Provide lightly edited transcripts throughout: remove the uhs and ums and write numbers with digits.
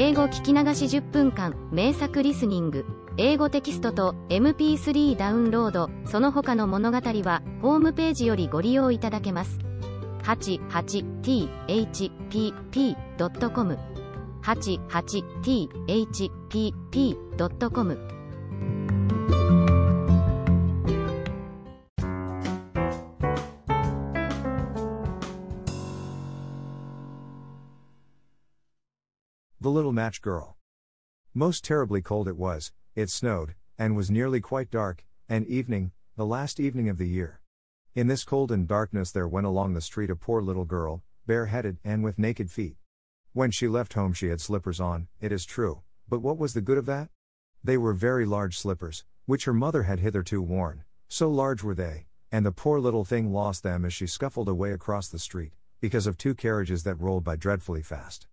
英語聞き流し10分間、名作リスニング。英語テキストと MP3 ダウンロード、その他の物語は、ホームページよりご利用いただけます。88thpp.com 88thpp.com The Little Match Girl. Most terribly cold it was, it snowed, and was nearly quite dark, and evening, the last evening of the year. In this cold and darkness there went along the street a poor little girl, bareheaded and with naked feet. When she left home she had slippers on, it is true, but what was the good of that? They were very large slippers, which her mother had hitherto worn, so large were they, and the poor little thing lost them as she scuffled away across the street, because of two carriages that rolled by dreadfully fast.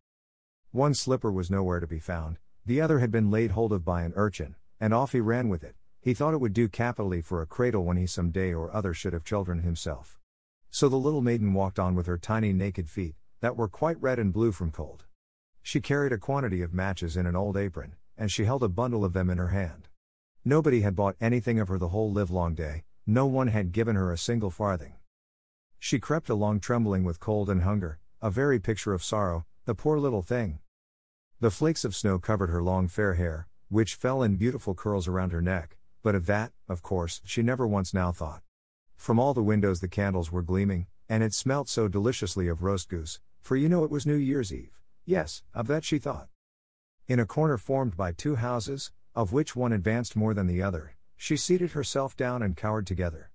One slipper was nowhere to be found, the other had been laid hold of by an urchin, and off he ran with it. He thought it would do capitally for a cradle when he some day or other should have children himself. So the little maiden walked on with her tiny naked feet, that were quite red and blue from cold. She carried a quantity of matches in an old apron, and she held a bundle of them in her hand. Nobody had bought anything of her the whole livelong day, no one had given her a single farthing. She crept along trembling with cold and hunger, a very picture of sorrow, the poor little thing. The flakes of snow covered her long fair hair, which fell in beautiful curls around her neck, but of that, of course, she never once now thought. From all the windows the candles were gleaming, and it smelt so deliciously of roast goose, for you know it was New Year's Eve. Yes, of that she thought. In a corner formed by two houses, of which one advanced more than the other, she seated herself down and cowered together.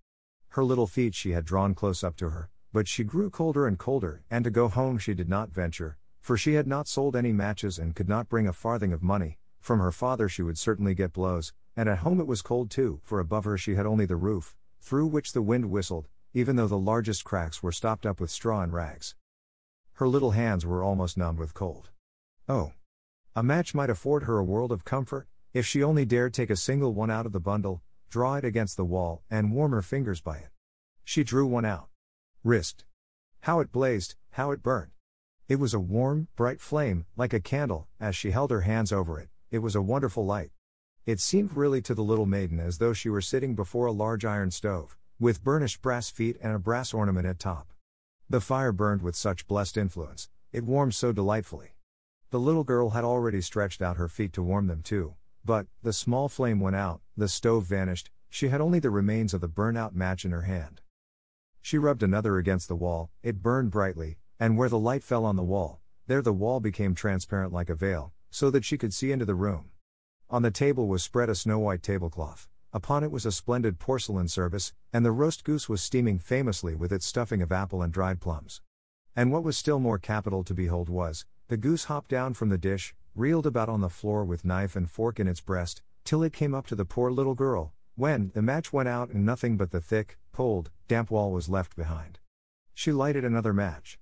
Her little feet she had drawn close up to her, but she grew colder and colder, and to go home she did not venture, for she had not sold any matches and could not bring a farthing of money. From her father she would certainly get blows, and at home it was cold too, for above her she had only the roof, through which the wind whistled, even though the largest cracks were stopped up with straw and rags. Her little hands were almost numbed with cold. Oh! A match might afford her a world of comfort, if she only dared take a single one out of the bundle, draw it against the wall, and warm her fingers by it. She drew one out. Risked. How it blazed, how it burnt! It was a warm, bright flame, like a candle. As she held her hands over it, it was a wonderful light. It seemed really to the little maiden as though she were sitting before a large iron stove, with burnished brass feet and a brass ornament at top. The fire burned with such blessed influence, it warmed so delightfully. The little girl had already stretched out her feet to warm them too, but, the small flame went out, the stove vanished, she had only the remains of the burnt-out match in her hand. She rubbed another against the wall, it burned brightly, and where the light fell on the wall, there the wall became transparent like a veil, so that she could see into the room. On the table was spread a snow-white tablecloth, upon it was a splendid porcelain service, and the roast goose was steaming famously with its stuffing of apple and dried plums. And what was still more capital to behold was, the goose hopped down from the dish, reeled about on the floor with knife and fork in its breast, till it came up to the poor little girl, when the match went out and nothing but the thick, cold, damp wall was left behind. She lighted another match.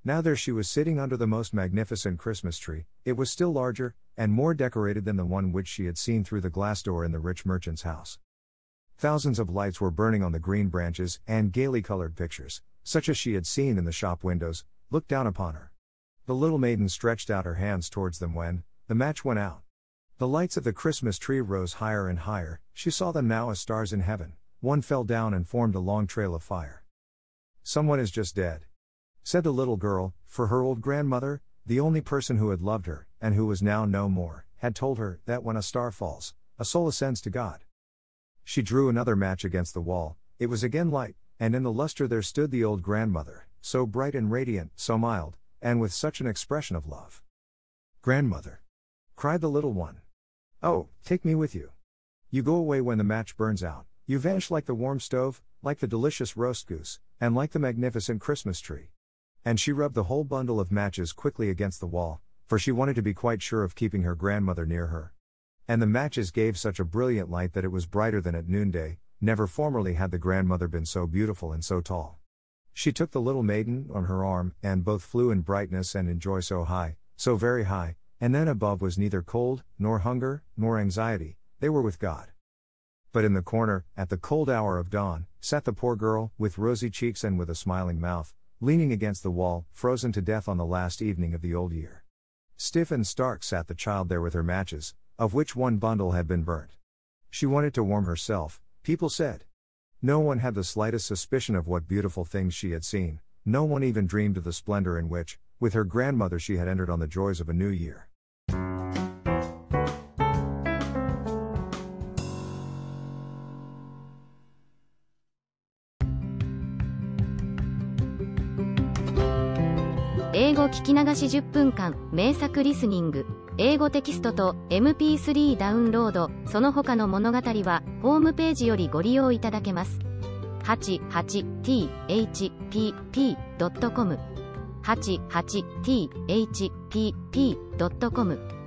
Now there she was sitting under the most magnificent Christmas tree. It was still larger, and more decorated than the one which she had seen through the glass door in the rich merchant's house. Thousands of lights were burning on the green branches, and gaily colored pictures, such as she had seen in the shop windows, looked down upon her. The little maiden stretched out her hands towards them when the match went out. The lights of the Christmas tree rose higher and higher, she saw them now as stars in heaven. One fell down and formed a long trail of fire. "Someone is just dead," said the little girl, for her old grandmother, the only person who had loved her, and who was now no more, had told her that when a star falls, a soul ascends to God. She drew another match against the wall, it was again light, and in the luster there stood the old grandmother, so bright and radiant, so mild, and with such an expression of love. "Grandmother!" cried the little one. "Oh, take me with you. You go away when the match burns out, you vanish like the warm stove, like the delicious roast goose, and like the magnificent Christmas tree." And she rubbed the whole bundle of matches quickly against the wall, for she wanted to be quite sure of keeping her grandmother near her. And the matches gave such a brilliant light that it was brighter than at noonday. Never formerly had the grandmother been so beautiful and so tall. She took the little maiden on her arm, and both flew in brightness and in joy so high, so very high, and then above was neither cold, nor hunger, nor anxiety, they were with God. But in the corner, at the cold hour of dawn, sat the poor girl, with rosy cheeks and with a smiling mouth, leaning against the wall, frozen to death on the last evening of the old year. Stiff and stark sat the child there with her matches, of which one bundle had been burnt. She wanted to warm herself, people said. No one had the slightest suspicion of what beautiful things she had seen, no one even dreamed of the splendor in which, with her grandmother, she had entered on the joys of a new year. 英語聞き流し10分間、名作リスニング、英語テキストと MP3 ダウンロード、その他の物語は、ホームページよりご利用いただけます。88thpp.com 88thpp.com